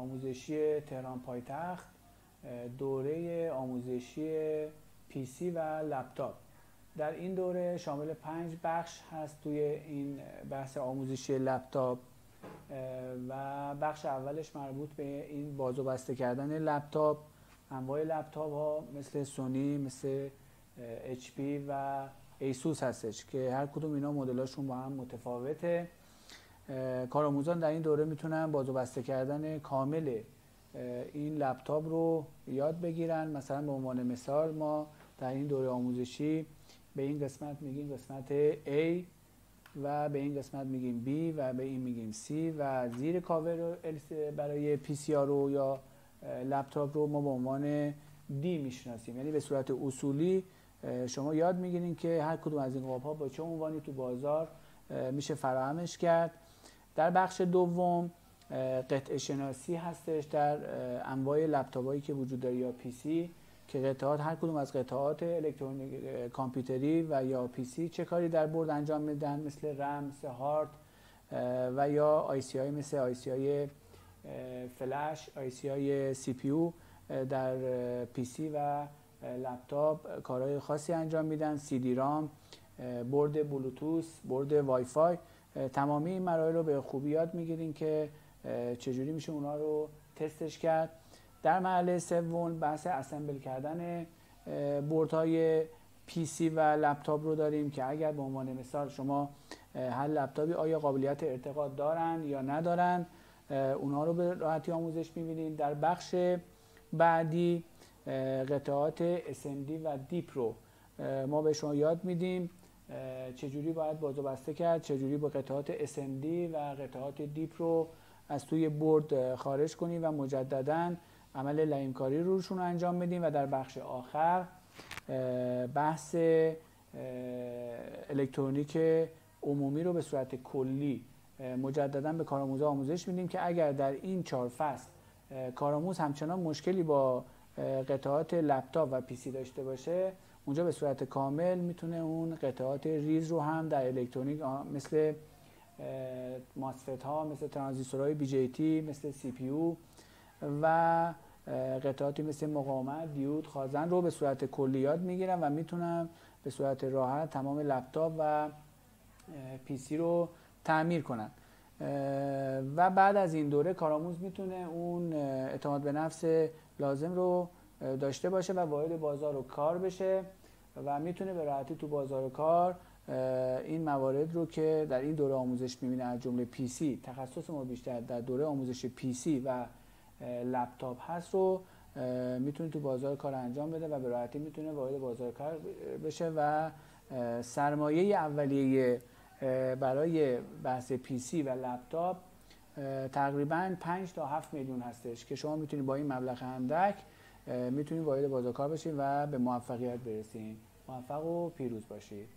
آموزشی تهران پایتخت دوره آموزشی PC و لپتاپ. در این دوره شامل 5 بخش هست توی این بحث آموزشی لپتاپ و بخش اولش مربوط به این باز و بسته کردن لپتاپ، انواع لپتاپ ها مثل سونی، مثل HP و ایسوس هستش که هر کدوم اینا مدلاشون با هم متفاوته. کارآموزان در این دوره میتونن باز و بسته کردن کامل این لپتاپ رو یاد بگیرن. مثلا به عنوان مثال ما در این دوره آموزشی به این قسمت میگیم قسمت A و به این قسمت میگیم B و به این میگیم C و زیر کاور برای PCR رو یا لپتاپ رو ما به عنوان D میشناسیم. یعنی به صورت اصولی شما یاد میگیرین که هر کدوم از این قاب‌ها با چه عنوانی تو بازار میشه فراهمش کرد. در بخش دوم قطعه شناسی هستش در انواع لپتاپ‌هایی که وجود داره یا PC که قطعات هر کدوم از قطعات الکترونیک کامپیوتری و یا PC چه کاری در بورد انجام میدن، مثل رم، مثل هارد و یا IC های مثل IC های فلش، IC های CPU در PC و لپتاپ کارهای خاصی انجام میدن. CD رام، بورد بلوتوث، بورد وای فای، تمامی این مراحل رو به خوبی یاد میگیرین که چجوری میشه اونا رو تستش کرد. در مرحله سوم بحث اسمبل کردن بوردهای PC و لپتاپ رو داریم که اگر به عنوان مثال شما هر لپتاپی آیا قابلیت ارتقاء دارن یا ندارن، اونا رو به راحتی آموزش میبینید. در بخش بعدی قطعات SMD و دیپ رو ما به شما یاد میدیم چجوری باید باز و بسته کرد، چجوری با قطعات SMD و قطعات دیپ رو از توی بورد خارج کنیم و مجدداً عمل لئیمکاری روشون انجام بدیم. و در بخش آخر بحث الکترونیک عمومی رو به صورت کلی مجدداً به کارآموزا آموزش میدیم که اگر در این 4 فصل کارآموز همچنان مشکلی با قطعات لپتاپ و PC داشته باشه، اونجا به صورت کامل میتونه اون قطعات ریز رو هم در الکترونیک مثل ماسفت ها، مثل ترانزیستورهای BJT، مثل CPU و قطعاتی مثل مقاومت، دیود، خازن رو به صورت کلی یاد میگیرن و میتونن به صورت راحت تمام لپتاپ و PC رو تعمیر کنن. و بعد از این دوره کارآموز میتونه اون اعتماد به نفس لازم رو داشته باشه و وارد بازار و کار بشه و میتونه به راحتی تو بازار و کار این موارد رو که در این دوره آموزش میبینه، از جمله PC، تخصص ما بیشتر در دوره آموزش PC و لپتاپ هست، رو میتونه تو بازار کار انجام بده و به راحتی میتونه وارد بازار کار بشه و سرمایه اولیه برای بحث PC و لپتاپ تقریبا 5 تا 7 میلیون هستش که شما میتونید با این مبلغ اندک میتونید وارد بازار کار بشید و به موفقیت برسید. موفق و پیروز باشید.